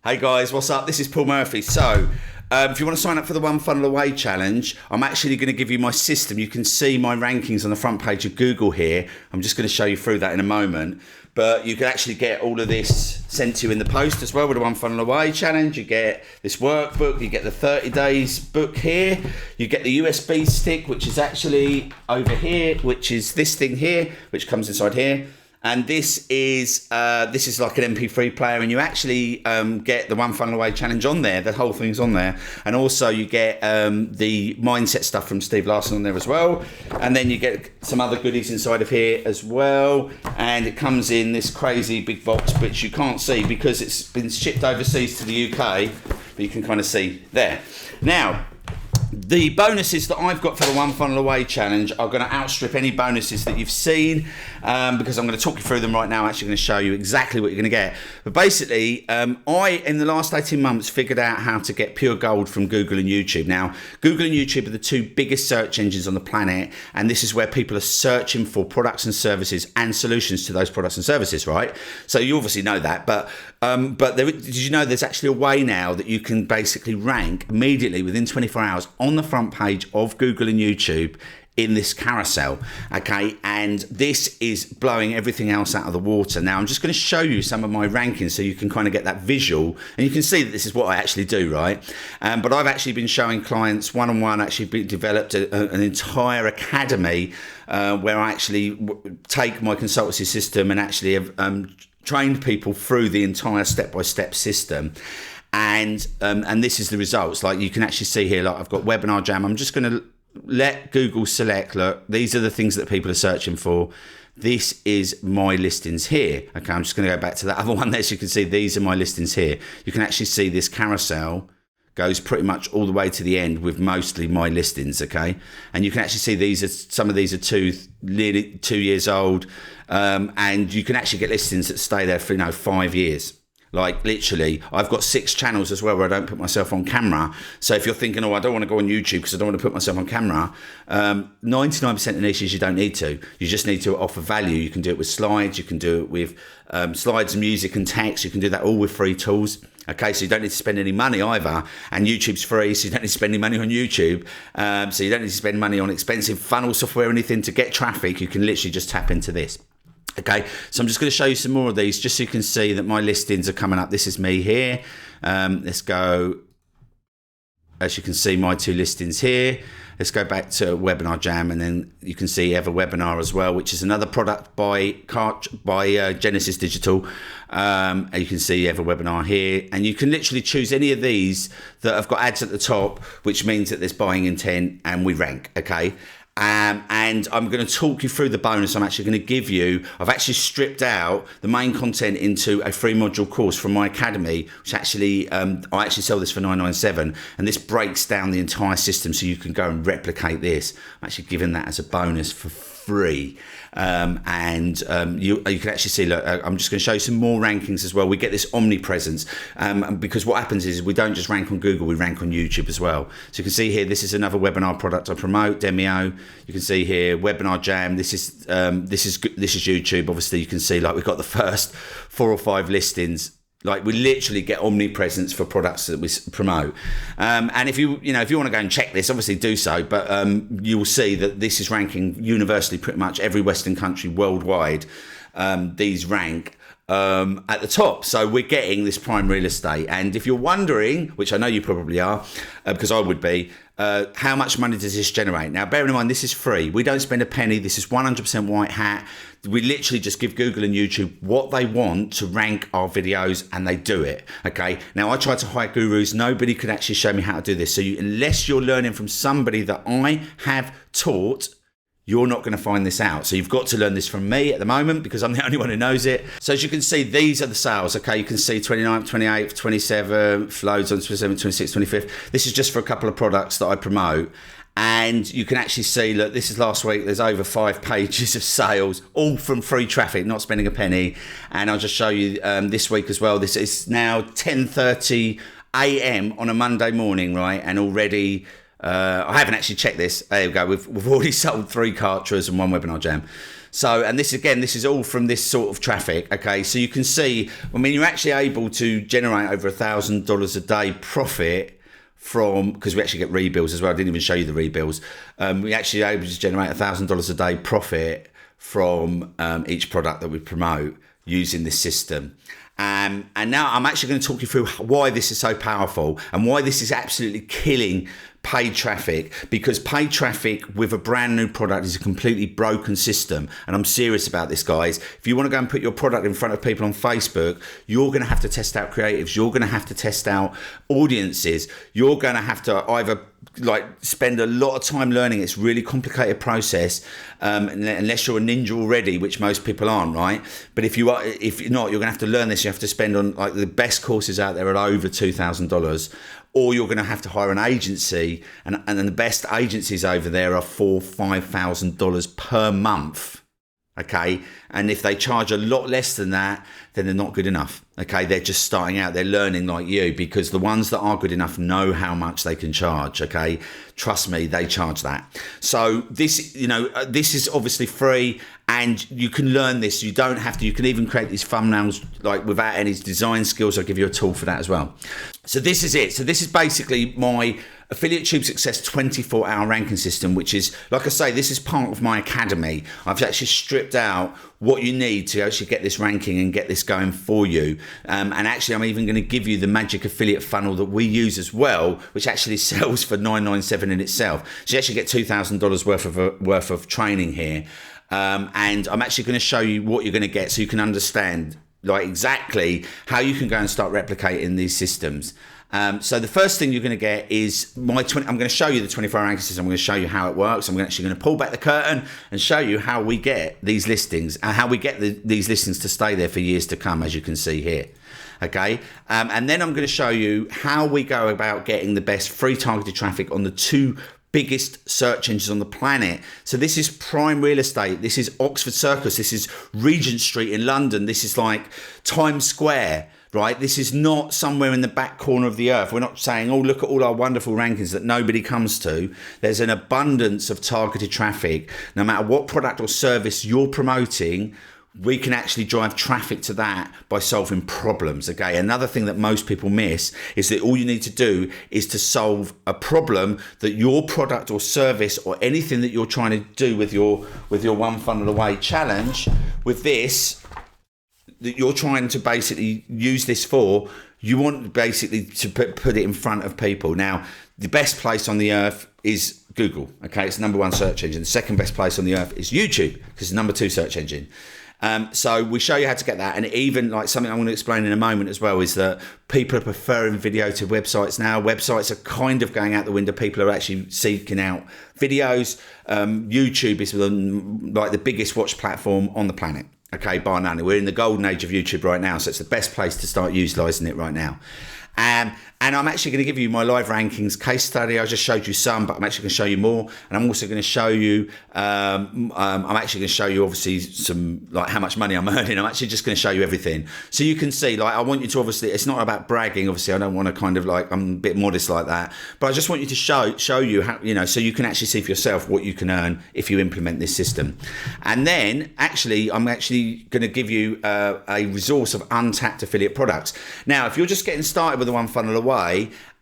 Hey guys, what's up? This is Paul Murphy. So, if you want to sign up for the One Funnel Away challenge, I'm actually going to give you my system. You can see my rankings on the front page of Google here. I'm just going to show you through that in a moment. But you can actually get all of this sent to you in the post as well with the One Funnel Away challenge. You get this workbook, you get the 30 days book here, you get the USB stick, which is actually over here, which is this thing here, which comes inside here. And this is like an MP3 player, and you actually get the One Funnel Away challenge on there. The whole thing's on there, and also you get the mindset stuff from Steve Larson on there as well. And then you get some other goodies inside of here as well. And it comes in this crazy big box, which you can't see because it's been shipped overseas to the UK, but you can kind of see there. Now, the bonuses that I've got for the One Funnel Away challenge are going to outstrip any bonuses that you've seen, because I'm going to talk you through them right now. I'm actually going to show you exactly what you're going to get. But basically, I, in the last 18 months, figured out how to get pure gold from Google and YouTube. Now, Google and YouTube are the two biggest search engines on the planet, and this is where people are searching for products and services and solutions to those products and services, right? So you obviously know that, but did you know there's actually a way now that you can basically rank immediately within 24 hours on the front page of Google and YouTube in this carousel, okay? And this is blowing everything else out of the water. Now, I'm just going to show you some of my rankings so you can kind of get that visual, and you can see that this is what I actually do, right? But I've actually been showing clients one-on-one, actually developed an entire academy where I actually take my consultancy system and actually have trained people through the entire step-by-step system. And this is the results. Like you can actually see here, like I've got WebinarJam. I'm just going to let Google select, look, these are the things that people are searching for. This is my listings here. Okay, I'm just going to go back to that other one there so you can see these are my listings here. You can actually see this carousel goes pretty much all the way to the end with mostly my listings, okay? And you can actually see some of these are nearly 2 years old, and you can actually get listings that stay there for 5 years. Like literally, I've got 6 channels as well where I don't put myself on camera. So if you're thinking, I don't want to go on YouTube because I don't want to put myself on camera, 99% of niches you don't need to. You just need to offer value. You can do it with slides. You can do it with slides, music and text. You can do that all with free tools. Okay, so you don't need to spend any money either. And YouTube's free, so you don't need to spend any money on YouTube. So you don't need to spend money on expensive funnel software or anything to get traffic. You can literally just tap into this. Okay, so I'm just going to show you some more of these just so you can see that my listings are coming up. This is me here. Let's go, as you can see, my 2 listings here. Let's go back to WebinarJam, and then you can see EverWebinar as well, which is another product by Genesis Digital. And you can see EverWebinar here, and you can literally choose any of these that have got ads at the top, which means that there's buying intent and we rank, okay? And I'm going to talk you through the bonus I'm actually going to give you. I've actually stripped out the main content into a 3-module course from my academy, which actually, I actually sell this for $997, and this breaks down the entire system so you can go and replicate this. I'm actually giving that as a bonus for free. You can actually see, look, I'm just going to show you some more rankings as well. We get this omnipresence because what happens is we don't just rank on Google, we rank on YouTube as well. So you can see here, this is another webinar product I promote, Demio. You can see here, WebinarJam. This is YouTube. Obviously, you can see like we've got the first 4 or 5 listings. Like we literally get omnipresence for products that we promote. And if you want to go and check this, obviously do so. But you will see that this is ranking universally, pretty much every Western country worldwide. These rank at the top. So we're getting this prime real estate. And if you're wondering, which I know you probably are, because I would be, how much money does this generate? Now, bearing in mind, this is free. We don't spend a penny. This is 100% white hat. We literally just give Google and YouTube what they want to rank our videos, and they do it, okay? Now, I tried to hire gurus. Nobody could actually show me how to do this. So unless you're learning from somebody that I have taught, you're not going to find this out. So you've got to learn this from me at the moment because I'm the only one who knows it. So as you can see, these are the sales, okay? You can see 29th, 28th, 27th, loads on 27th, 26th, 25th. This is just for a couple of products that I promote. And you can actually see, look, this is last week. There's over 5 pages of sales, all from free traffic, not spending a penny. And I'll just show you this week as well. This is now 10:30 a.m. on a Monday morning, right? And already... I haven't actually checked this. There we go. We've already sold 3 Kartras and 1 WebinarJam. So, and this again, this is all from this sort of traffic. Okay, so you can see, I mean, you're actually able to generate over $1,000 a day profit from, because we actually get rebills as well. I didn't even show you the rebills. We actually are able to generate $1,000 a day profit from each product that we promote using this system. And now I'm actually going to talk you through why this is so powerful and why this is absolutely killing paid traffic, because paid traffic with a brand new product is a completely broken system. And I'm serious about this, guys. If you want to go and put your product in front of people on Facebook, you're going to have to test out creatives. You're going to have to test out audiences. You're going to have to either like spend a lot of time learning. It's a really complicated process, unless you're a ninja already, which most people aren't, right? But if you're not, you're gonna have to learn this. You have to spend on like the best courses out there are over $2,000, or you're gonna have to hire an agency, and the best agencies over there are $4,000-$5,000 per month. Okay, and if they charge a lot less than that, then they're not good enough. Okay, they're just starting out, they're learning like you, because the ones that are good enough know how much they can charge. Okay, trust me, they charge that. So this, this is obviously free, and you can learn this. You don't have to. You can even create these thumbnails like without any design skills. I'll give you a tool for that as well. So this is it. So this is basically my Affiliate Tube Success 24-hour ranking system, which is, like I say, this is part of my academy. I've actually stripped out what you need to actually get this ranking and get this going for you. And actually, I'm even going to give you the magic affiliate funnel that we use as well, which actually sells for $997 in itself. So you actually get $2,000 worth of training here. And I'm actually going to show you what you're going to get so you can understand like exactly how you can go and start replicating these systems. So the first thing you're going to get is I'm going to show you the 24-hour ranking system. I'm going to show you how it works. I'm actually going to pull back the curtain and show you how we get these listings and how we get these listings to stay there for years to come, as you can see here. Okay, and then I'm going to show you how we go about getting the best free targeted traffic on the two biggest search engines on the planet. So this is prime real estate. This is Oxford Circus. This is Regent Street in London. This is like Times Square, right? This is not somewhere in the back corner of the earth. We're not saying, oh, look at all our wonderful rankings that nobody comes to. There's an abundance of targeted traffic. No matter what product or service you're promoting, we can actually drive traffic to that by solving problems. Okay, another thing that most people miss is that all you need to do is to solve a problem that your product or service or anything that you're trying to do with your one funnel away challenge, with this that you're trying to basically use this for, you want basically to put it in front of people. Now, the best place on the earth is Google. Okay, it's the #1 search engine. The second best place on the earth is YouTube, because it's the #2 search engine. So we show you how to get that, and even like something I'm going to explain in a moment as well is that people are preferring video to websites now. Websites are kind of going out the window. People are actually seeking out videos. YouTube is like the biggest watch platform on the planet. Okay, bar none. We're in the golden age of YouTube right now, so it's the best place to start utilising it right now. And I'm actually going to give you my live rankings case study. I just showed you some, but I'm actually going to show you more. And I'm also going to show you, I'm actually going to show you obviously some, like how much money I'm earning. I'm actually just going to show you everything. So you can see, like, I want you to obviously, it's not about bragging. Obviously, I don't want to kind of like, I'm a bit modest like that. But I just want you to show you how, so you can actually see for yourself what you can earn if you implement this system. And then actually, I'm actually going to give you a resource of untapped affiliate products. Now, if you're just getting started with the one funnel away,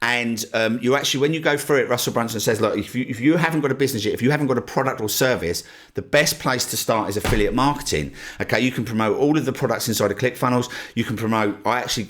and you actually, when you go through it, Russell Brunson says, look, if you haven't got a business yet, if you haven't got a product or service, the best place to start is affiliate marketing. Okay, you can promote all of the products inside of ClickFunnels. You can promote, I actually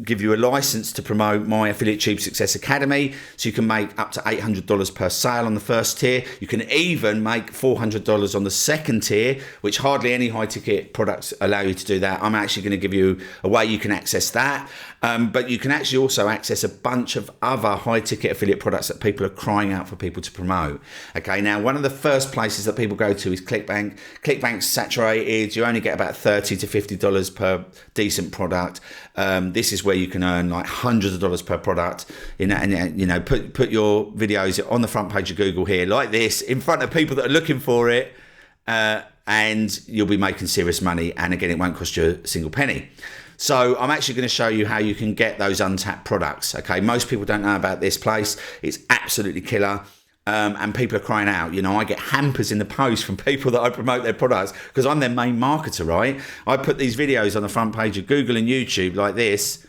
give you a license to promote my Affiliate Tube Success Academy, so you can make up to $800 per sale on the first tier. You can even make $400 on the second tier, which hardly any high ticket products allow you to do that. I'm actually going to give you a way you can access that. But you can actually also access a bunch of other high ticket affiliate products that people are crying out for people to promote. Okay, now one of the first places that people go to is ClickBank. ClickBank's saturated. You only get about $30 to $50 per decent product. This is where you can earn like hundreds of dollars per product. And put your videos on the front page of Google here, like this, in front of people that are looking for it, and you'll be making serious money. And again, it won't cost you a single penny. So I'm actually going to show you how you can get those untapped products. Okay, most people don't know about this place. It's absolutely killer. and people are crying out. You know, I get hampers in the post from people that I promote their products because I'm their main marketer, right? I put these videos on the front page of Google and YouTube like this,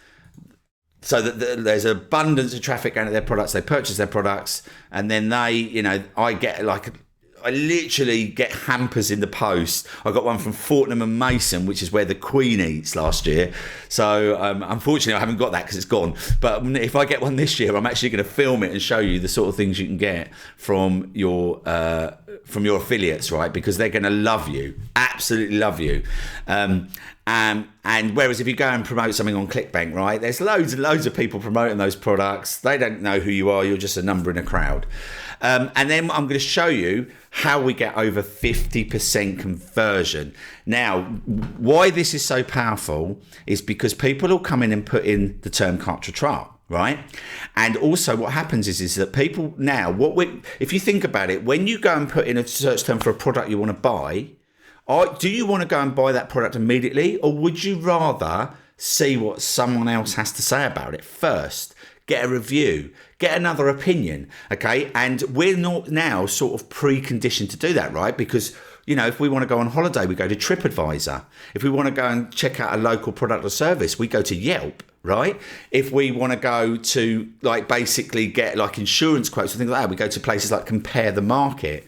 so that there's abundance of traffic going to their products. They purchase their products, and then they, you know, I literally get hampers in the post. I got one from Fortnum and Mason, which is where the Queen eats last year. So unfortunately, I haven't got that because it's gone. But if I get one this year, I'm actually going to film it and show you the sort of things you can get from your affiliates, right? Because they're going to love you, absolutely love you. And whereas if you go and promote something on ClickBank, right, there's loads and loads of people promoting those products. They don't know who you are. You're just a number in a crowd. And then I'm going to show you how we get over 50% conversion. Now, why this is so powerful is because people will come in and put in the term carte to trial, right? And also what happens is that people now, if you think about it, when you go and put in a search term for a product you want to buy, do you want to go and buy that product immediately, or would you rather see what someone else has to say about it first? Get a review, get another opinion, okay? And we're not now sort of preconditioned to do that, right? Because, you know, if we want to go on holiday, we go to TripAdvisor. If we want to go and check out a local product or service, we go to Yelp, right? If we want to go to, like, basically get, like, insurance quotes and things like that, we go to places like Compare the Market.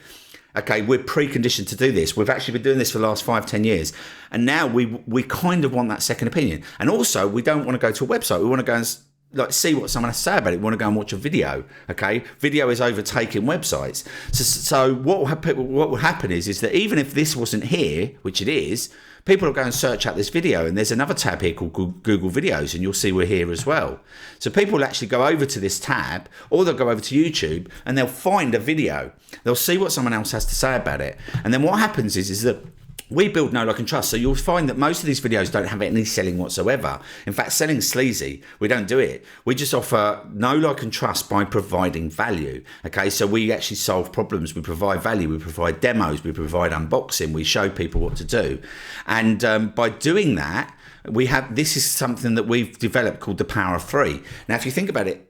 Okay, we're preconditioned to do this. We've actually been doing this for the last 5-10 years. And now we kind of want that second opinion. And also, we don't want to go to a website. We want to go and see what someone has to say about it. We want to go and watch a video. Okay, video is overtaking websites. So what will happen is that even if this wasn't here, which it is, people will go and search out this video, and there's another tab here called Google Videos, and you'll see we're here as well. So people will actually go over to this tab, or they'll go over to YouTube, and they'll find a video. They'll see what someone else has to say about it. And then what happens is that we build know, like, and trust. So you'll find that most of these videos don't have any selling whatsoever. In fact, selling is sleazy. We don't do it. We just offer know, like, and trust by providing value. Okay, so we actually solve problems. We provide value. We provide demos. We provide unboxing. We show people what to do. And by doing that, this is something that we've developed called the power of free. Now, if you think about it,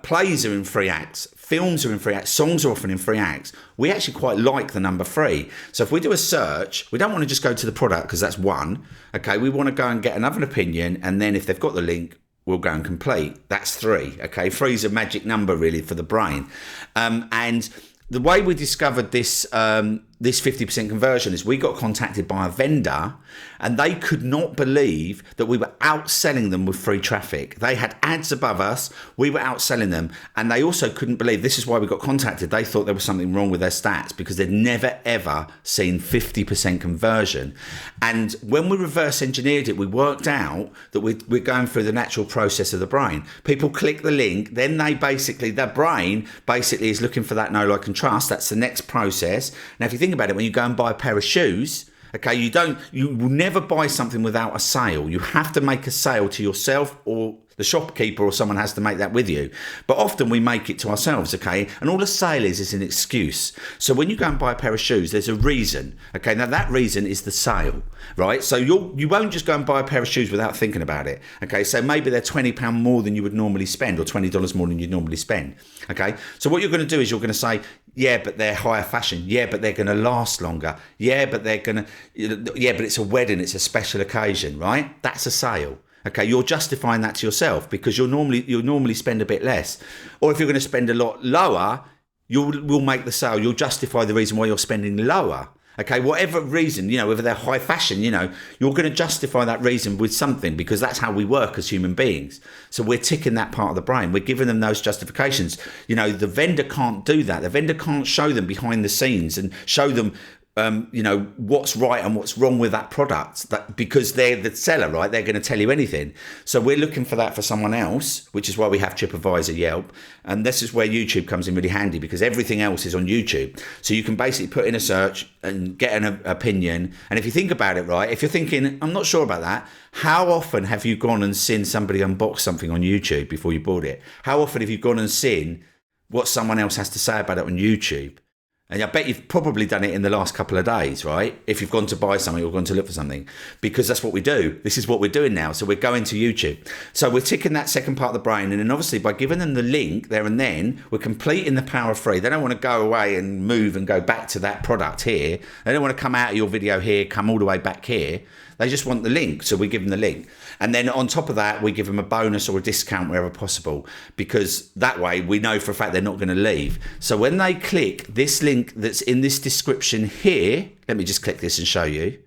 plays are in free acts, films are in free acts, songs are often in free acts. We actually quite like the number 3. So if we do a search, we don't want to just go to the product because that's 1. Okay, we want to go and get another opinion, and then if they've got the link, we'll go and complete. That's 3. Okay, 3 is a magic number really for the brain. And the way we discovered this 50% conversion is we got contacted by a vendor, and they could not believe that we were outselling them with free traffic. They had ads above us, we were outselling them, and they also couldn't believe, this is why we got contacted, they thought there was something wrong with their stats because they'd never ever seen 50% conversion. And when we reverse engineered it, we worked out that we're going through the natural process of the brain. People click the link, then their brain basically is looking for that know, like, and trust. That's the next process. Now, if you think about it, when you go and buy a pair of shoes, okay, you will never buy something without a sale. You have to make a sale to yourself, or the shopkeeper or someone has to make that with you. But often we make it to ourselves, okay? And all a sale is an excuse. So when you go and buy a pair of shoes, there's a reason, okay? Now that reason is the sale, right? So you won't just go and buy a pair of shoes without thinking about it, okay? So maybe they're £20 more than you would normally spend, or $20 more than you'd normally spend, okay? So what you're going to do is you're going to say, yeah, but they're higher fashion. Yeah, but they're going to last longer. Yeah, but it's a wedding. It's a special occasion, right? That's a sale. Okay, you're justifying that to yourself because you'll normally spend a bit less. Or if you're going to spend a lot lower, we'll make the sale. You'll justify the reason why you're spending lower. Okay, whatever reason, whether they're high fashion, you're going to justify that reason with something, because that's how we work as human beings. So we're ticking that part of the brain. We're giving them those justifications. The vendor can't do that. The vendor can't show them behind the scenes and show them what's right and what's wrong with that product, because they're the seller, right? They're going to tell you anything. So we're looking for that for someone else, which is why we have TripAdvisor, Yelp. And this is where YouTube comes in really handy, because everything else is on YouTube. So you can basically put in a search and get an opinion. And if you think about it, right, if you're thinking, I'm not sure about that, how often have you gone and seen somebody unbox something on YouTube before you bought it? How often have you gone and seen what someone else has to say about it on YouTube? And I bet you've probably done it in the last couple of days, right? If you've gone to buy something or gone to look for something, because that's what we do. This is what we're doing now. So we're going to YouTube. So we're ticking that second part of the brain. And then obviously by giving them the link there and then, we're completing the power of free. They don't want to go away and move and go back to that product here. They don't want to come out of your video here, come all the way back here. They just want the link. So we give them the link. And then on top of that, we give them a bonus or a discount wherever possible, because that way we know for a fact they're not going to leave. So when they click this link that's in this description here, let me just click this and show you.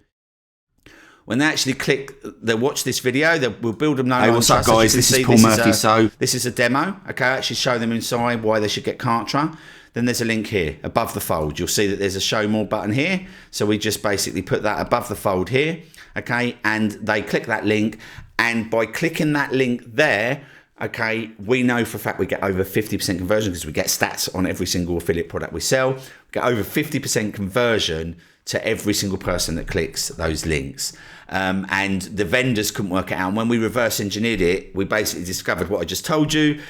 When they actually click, they'll watch this video, we'll build them know. Hey, what's up guys, this is Paul Murphy. So this is a demo, okay? I actually show them inside why they should get Kartra. Then there's a link here above the fold. You'll see that there's a show more button here. So we just basically put that above the fold here, okay? And they click that link, and by clicking that link there, okay, we know for a fact we get over 50% conversion, because we get stats on every single affiliate product we sell. We get over 50% conversion to every single person that clicks those links. And the vendors couldn't work it out. And when we reverse engineered it, we basically discovered what I just told you.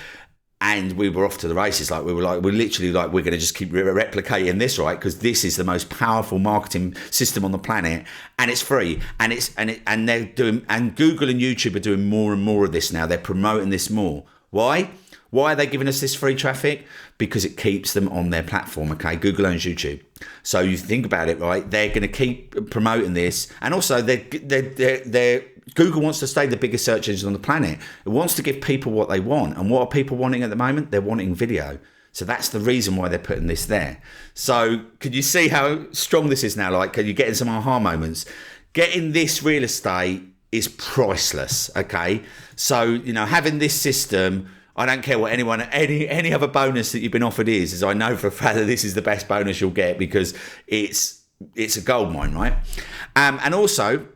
And we were off to the races. We're literally like, we're going to just keep replicating this, right? Because this is the most powerful marketing system on the planet, and it's free. And they're doing, and Google and YouTube are doing more and more of this now. They're promoting this more. Why? Why are they giving us this free traffic? Because it keeps them on their platform, okay? Google owns YouTube. So you think about it, right? They're going to keep promoting this. And also, Google wants to stay the biggest search engine on the planet. It wants to give people what they want. And what are people wanting at the moment? They're wanting video. So that's the reason why they're putting this there. So could you see how strong this is now? Like, are you getting some aha moments? Getting this real estate is priceless, okay? So, you know, having this system, I don't care what any other bonus that you've been offered is I know for a fact that this is the best bonus you'll get, because it's a gold mine, right? And also,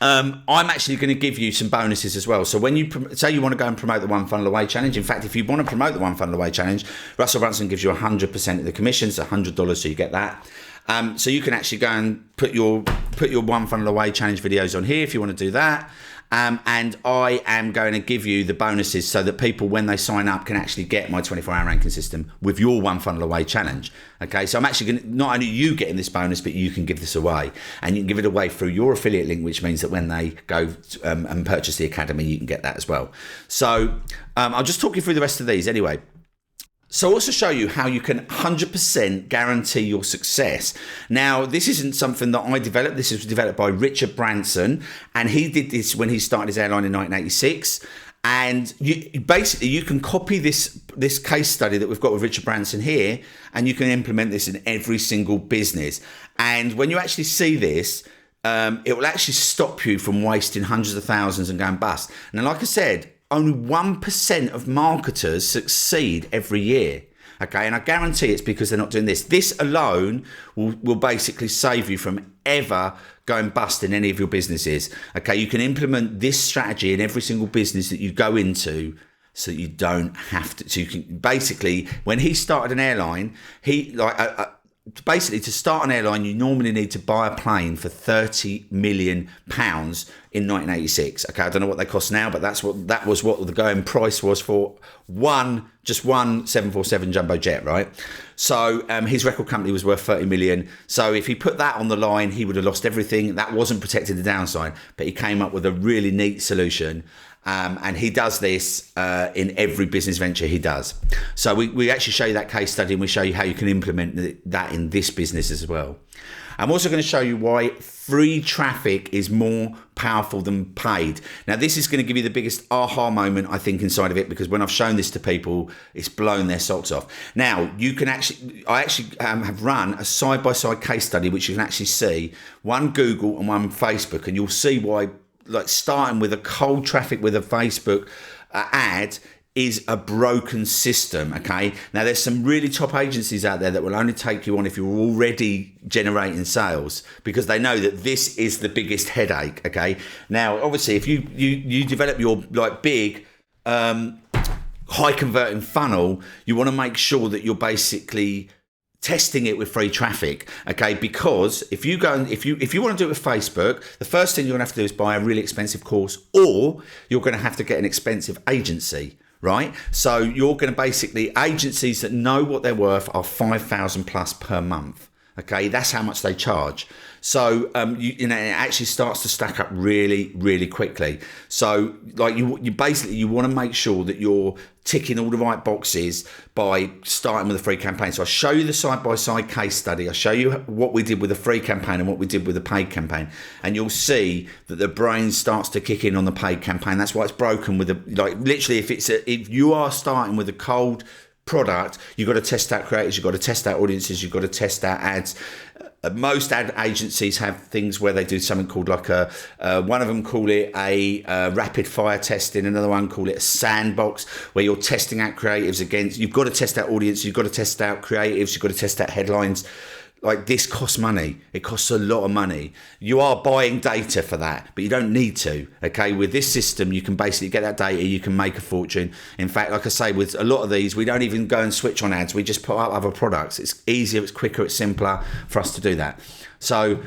I'm actually going to give you some bonuses as well. So when you say you want to go and promote the One Funnel Away Challenge, in fact, if you want to promote the One Funnel Away Challenge, Russell Brunson gives you 100% of the commissions, $100, so you get that. So you can actually go and put your One Funnel Away Challenge videos on here if you want to do that. And I am going to give you the bonuses so that people, when they sign up, can actually get my 24-hour ranking system with your One Funnel Away Challenge. Okay, so I'm actually going to, not only you getting this bonus, but you can give this away, and you can give it away through your affiliate link, which means that when they go and purchase the academy, you can get that as well. So I'll just talk you through the rest of these anyway. So I'll also show you how you can 100% guarantee your success. Now, this isn't something that I developed. This was developed by Richard Branson, and he did this when he started his airline in 1986. And you can copy this case study that we've got with Richard Branson here, and you can implement this in every single business. And when you actually see this, it will actually stop you from wasting hundreds of thousands and going bust. And like I said, only 1% of marketers succeed every year. Okay, and I guarantee it's because they're not doing this. This alone will basically save you from ever going bust in any of your businesses. Okay, you can implement this strategy in every single business that you go into, so you don't have to. So you can basically, when he started an airline, basically, to start an airline, you normally need to buy a plane for £30 million in 1986. Okay, I don't know what they cost now, but that was what the going price was for just one 747 jumbo jet, right? So his record company was worth 30 million. So if he put that on the line, he would have lost everything. That wasn't protecting the downside, but he came up with a really neat solution. And he does this in every business venture he does. So we actually show you that case study, and we show you how you can implement that in this business as well. I'm also going to show you why free traffic is more powerful than paid. Now, this is going to give you the biggest aha moment, I think, inside of it, because when I've shown this to people, it's blown their socks off. Now, I actually have run a side-by-side case study, which you can actually see, one Google and one Facebook, and you'll see why, like, starting with a cold traffic with a Facebook ad is a broken system. Okay, now there's some really top agencies out there that will only take you on if you're already generating sales, because they know that this is the biggest headache. Okay, now obviously if you develop your big high converting funnel, you want to make sure that you're basically testing it with free traffic, okay? Because if you go and if you want to do it with Facebook, the first thing you're gonna have to do is buy a really expensive course, or you're gonna have to get an expensive agency, right? So you're going to basically, agencies that know what they're worth are 5,000 plus per month. Okay, that's how much they charge. So you know, it actually starts to stack up really, really quickly. So like you basically, you want to make sure that you're ticking all the right boxes by starting with a free campaign. So I'll show you the side-by-side case study. I'll show you what we did with a free campaign and what we did with a paid campaign. And you'll see that the brain starts to kick in on the paid campaign. That's why it's broken with like literally if you are starting with a cold product, you've got to test out creators, you've got to test out audiences, you've got to test out ads. Most ad agencies have things where they do something called like one of them call it a rapid fire testing, another one call it a sandbox, where you're testing out creatives against, you've got to test out audience, you've got to test out creatives, you've got to test out headlines. Like, this costs money. It costs a lot of money. You are buying data for that, but you don't need to. Okay, with this system, you can basically get that data, you can make a fortune. In fact, like I say, with a lot of these, we don't even go and switch on ads. We just put up other products. It's easier, it's quicker, it's simpler for us to do that. So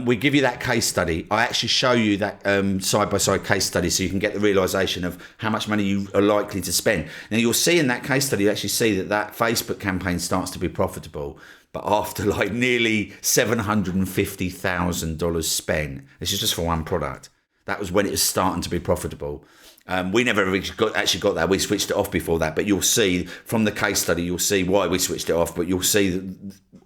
we give you that case study. I actually show you that side-by-side case study so you can get the realization of how much money you are likely to spend. Now, you'll see in that case study, you actually see that Facebook campaign starts to be profitable. But after like nearly $750,000 spent, this is just for one product. That was when it was starting to be profitable. We never actually got that. We switched it off before that. But you'll see from the case study, you'll see why we switched it off. But you'll see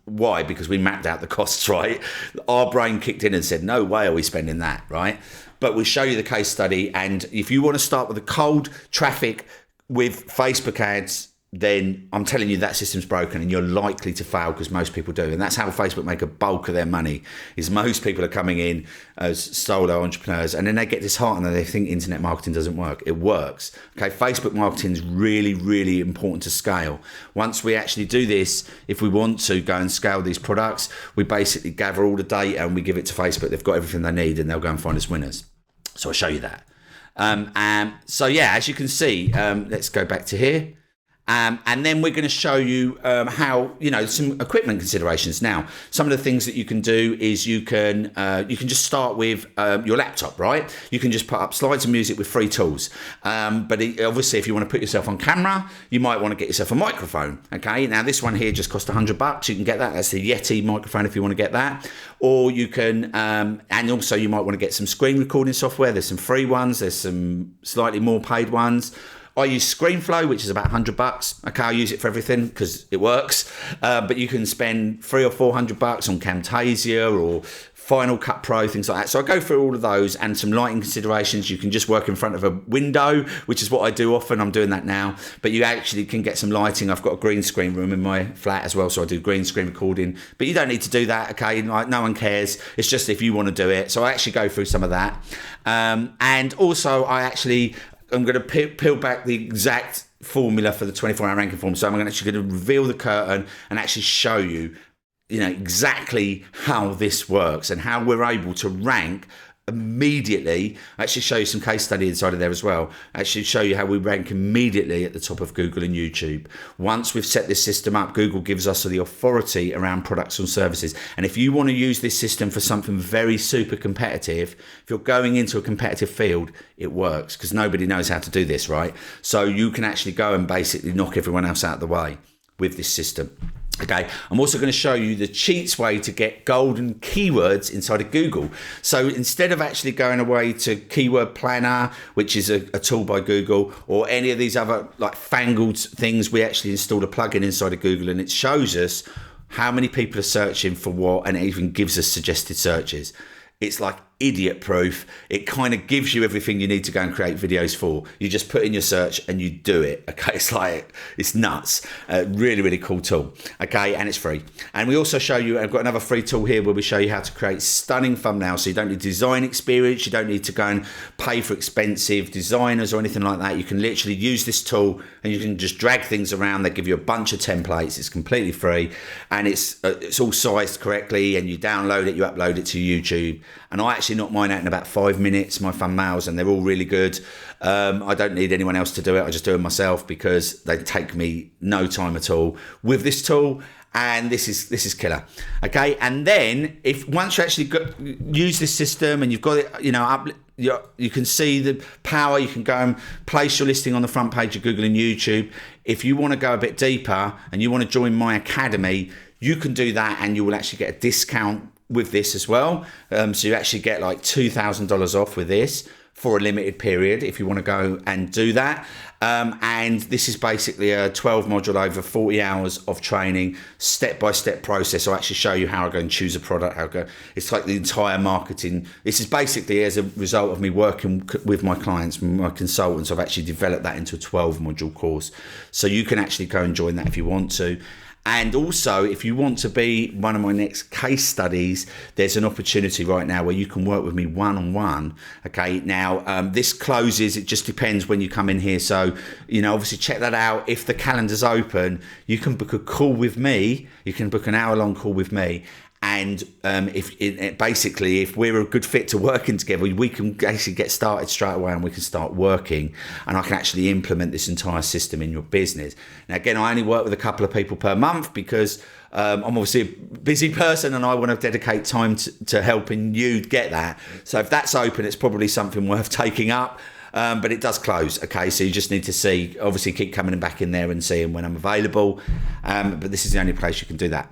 why, because we mapped out the costs, right? Our brain kicked in and said, no way are we spending that, right? But we'll show you the case study. And if you want to start with the cold traffic with Facebook ads, then I'm telling you that system's broken and you're likely to fail, because most people do. And that's how Facebook make a bulk of their money, is most people are coming in as solo entrepreneurs and then they get disheartened and they think internet marketing doesn't work. It works. Okay, Facebook marketing is really, really important to scale. Once we actually do this, if we want to go and scale these products, we basically gather all the data and we give it to Facebook. They've got everything they need and they'll go and find us winners. So I'll show you that. So yeah, as you can see, let's go back to here. And then we're going to show you how, you know, some equipment considerations. Now, some of the things that you can do is you can just start with your laptop, right? You can just put up slides and music with free tools. But obviously, if you want to put yourself on camera, you might want to get yourself a microphone. Okay, now this one here just cost $100. You can get that. That's the Yeti microphone if you want to get that. Or you can, and also you might want to get some screen recording software. There's some free ones. There's some slightly more paid ones. I use ScreenFlow, which is about $100. Okay, I use it for everything because it works. But you can spend $300 or $400 on Camtasia or Final Cut Pro, things like that. So I go through all of those and some lighting considerations. You can just work in front of a window, which is what I do often. I'm doing that now. But you actually can get some lighting. I've got a green screen room in my flat as well, so I do green screen recording. But you don't need to do that, okay? Like, no one cares. It's just if you want to do it. So I actually go through some of that. And also I'm going to peel back the exact formula for the 24-hour ranking form. So I'm actually going to reveal the curtain and actually show you, you know, exactly how this works and how we're able to rank immediately. I actually show you some case study inside of there as well. I actually show you how we rank immediately at the top of Google and YouTube. Once we've set this system up, Google gives us the authority around products and services. And if you want to use this system for something very super competitive, if you're going into a competitive field, it works because nobody knows how to do this, right? So you can actually go and basically knock everyone else out of the way with this system. Okay, I'm also going to show you the cheats way to get golden keywords inside of Google. So instead of actually going away to Keyword Planner, which is a tool by Google, or any of these other like fangled things, we actually installed a plugin inside of Google and it shows us how many people are searching for what, and it even gives us suggested searches. It's like idiot proof. It kind of gives you everything you need to go and create videos for. You just put in your search and you do it. Okay, it's nuts. Really, really cool tool. Okay, and it's free. And we also show you, I've got another free tool here where we show you how to create stunning thumbnails. So you don't need design experience. You don't need to go and pay for expensive designers or anything like that. You can literally use this tool and you can just drag things around. They give you a bunch of templates. It's completely free and it's all sized correctly, and you download it, you upload it to YouTube. And I actually knock mine out in about 5 minutes, my thumbnails, and they're all really good. I don't need anyone else to do it. I just do it myself because they take me no time at all with this tool. And this is killer. Okay, and then once you actually use this system and you've got it, you know, you can see the power. You can go and place your listing on the front page of Google and YouTube. If you want to go a bit deeper and you want to join my academy, you can do that, and you will actually get a discount with this as well. So you actually get like $2,000 off with this for a limited period if you want to go and do that. And this is basically a 12 module over 40 hours of training, step-by-step process. I'll actually show you how I go and choose a product, it's like the entire marketing. This is basically as a result of me working with my clients, my consultants. I've actually developed that into a 12 module course. So you can actually go and join that if you want to. And also, if you want to be one of my next case studies, there's an opportunity right now where you can work with me one-on-one. Okay, now this closes, it just depends when you come in here. So, obviously check that out. If the calendar's open, you can book a call with me. You can book an hour-long call with me. And if we're a good fit to working together, we can actually get started straight away, and we can start working, and I can actually implement this entire system in your business. Now, again, I only work with a couple of people per month because I'm obviously a busy person, and I want to dedicate time to helping you get that. So if that's open, it's probably something worth taking up. But it does close, okay? So you just need to obviously keep coming back in there and seeing when I'm available. But this is the only place you can do that.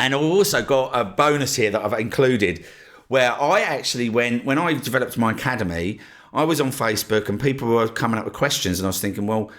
And I've also got a bonus here that I've included, where I actually, when I developed my academy, I was on Facebook and people were coming up with questions, and I was thinking, well,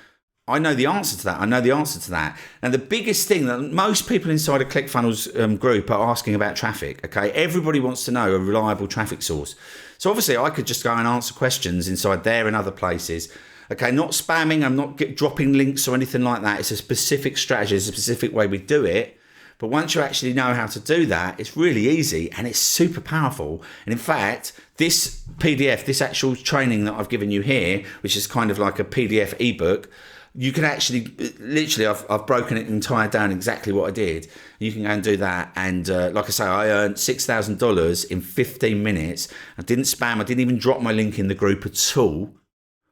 I know the answer to that. I know the answer to that. And the biggest thing that most people inside a ClickFunnels group are asking about traffic, okay? Everybody wants to know a reliable traffic source. So obviously I could just go and answer questions inside there and other places. Okay, not spamming, I'm not dropping links or anything like that. It's a specific strategy, it's a specific way we do it. But once you actually know how to do that, it's really easy and it's super powerful. And in fact, this PDF, this actual training that I've given you here, which is kind of like a PDF ebook, you can actually, literally, I've broken it entire down exactly what I did. You can go and do that. And like I say, I earned $6,000 in 15 minutes. I didn't spam. I didn't even drop my link in the group at all.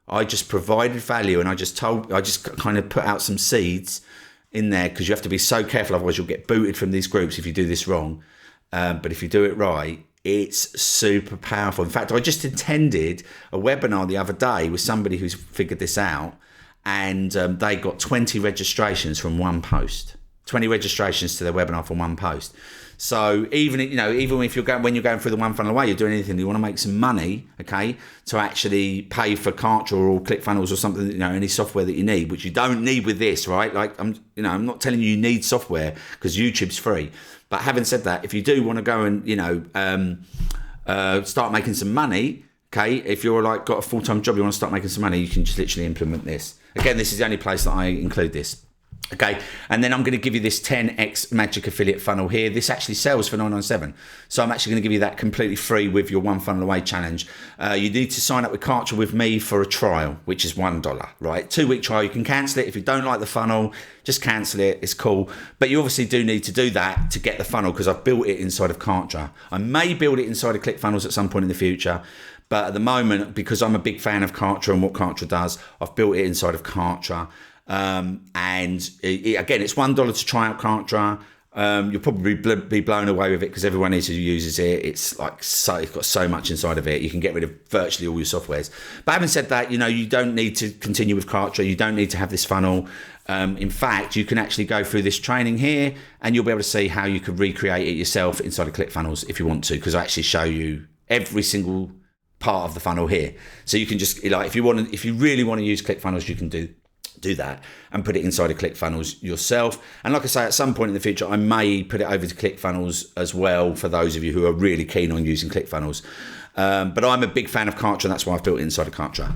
I just provided value, and I just kind of put out some seeds in there, because you have to be so careful, otherwise you'll get booted from these groups if you do this wrong. But if you do it right, it's super powerful. In fact, I just attended a webinar the other day with somebody who's figured this out, and they got 20 registrations from one post. 20 registrations to their webinar from one post. So even if when you're going through the one funnel away, you're doing anything, you want to make some money, okay, to actually pay for Kartra or ClickFunnels or something, any software that you need, which you don't need with this, right? Like I'm not telling you need software, because YouTube's free. But having said that, if you do want to go and start making some money, okay, if you're got a full-time job, you want to start making some money, you can just literally implement this. Again, this is the only place that I include this. Okay, and then I'm going to give you this 10x magic affiliate funnel here. This actually sells for $997. So I'm actually going to give you that completely free with your one funnel away challenge. You need to sign up with Kartra with me for a trial, which is $1, right? 2-week trial. You can cancel it. If you don't like the funnel, just cancel it. It's cool. But you obviously do need to do that to get the funnel, because I've built it inside of Kartra. I may build it inside of ClickFunnels at some point in the future. But at the moment, because I'm a big fan of Kartra and what Kartra does, I've built it inside of Kartra. Again, it's $1 to try out Kartra. You'll probably be blown away with it, because everyone who uses it, it's got so much inside of it. You can get rid of virtually all your softwares. But having said that, you don't need to continue with Kartra. You don't need to have this funnel. In fact, you can actually go through this training here, and you'll be able to see how you could recreate it yourself inside of ClickFunnels if you want to, because I actually show you every single part of the funnel here. So you can just, if you really want to use ClickFunnels, you can do that and put it inside of ClickFunnels yourself. And like I say, at some point in the future, I may put it over to ClickFunnels as well, for those of you who are really keen on using ClickFunnels. But I'm a big fan of Kartra, and that's why I've built it inside of Kartra.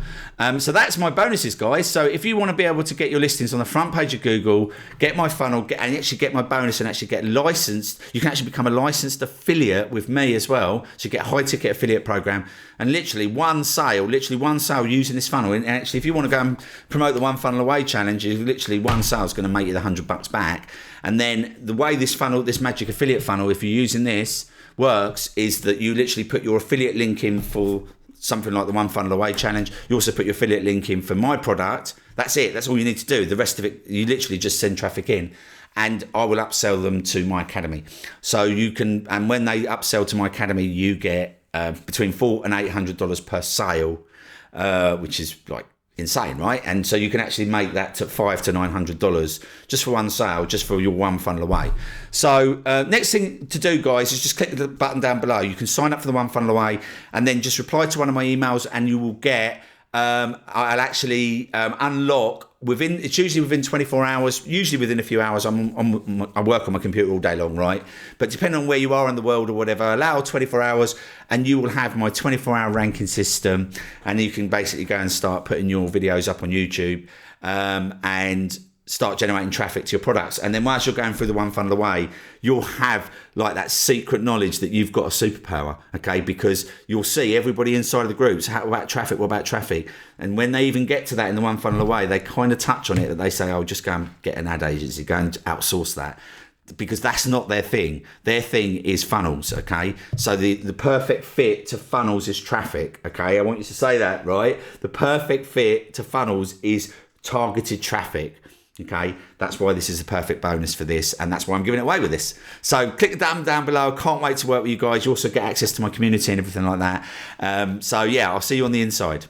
So that's my bonuses, guys. So if you want to be able to get your listings on the front page of Google, get my funnel, and actually get my bonus and actually get licensed, you can actually become a licensed affiliate with me as well. So you get a high ticket affiliate program, and literally one sale using this funnel. And actually, if you want to go and promote the one funnel away challenge, literally one sale is going to make you the $100 back. And then the way this magic affiliate funnel, if you're using this, works is that you literally put your affiliate link in for something like the one funnel away challenge. You also put your affiliate link in for my product. That's it. That's all you need to do. The rest of it, you literally just send traffic in, and I will upsell them to my academy. So you can, and when they upsell to my academy, you get between $400 and $800 per sale, which is like insane, right? And so you can actually make that to $500 to $900 just for one sale, just for your one funnel away. So next thing to do, guys, is just click the button down below. You can sign up for the one funnel away, and then just reply to one of my emails, and you will get I'll actually unlock it's usually within 24 hours, usually within a few hours. I work on my computer all day long, right? But depending on where you are in the world or whatever, allow 24 hours and you will have my 24-hour ranking system, and you can basically go and start putting your videos up on YouTube and start generating traffic to your products. And then whilst you're going through the one funnel away, you'll have like that secret knowledge that you've got a superpower, okay? Because you'll see everybody inside of the groups, what about traffic? And when they even get to that in the one funnel away, they kind of touch on it, that they say, oh, just go and get an ad agency, go and outsource that. Because that's not their thing. Their thing is funnels, okay? So the perfect fit to funnels is traffic, okay? I want you to say that, right? The perfect fit to funnels is targeted traffic. Okay, that's why this is a perfect bonus for this, and that's why I'm giving it away with this. So click the button down below. Can't wait to work with you guys. You also get access to my community and everything like that. So yeah, I'll see you on the inside.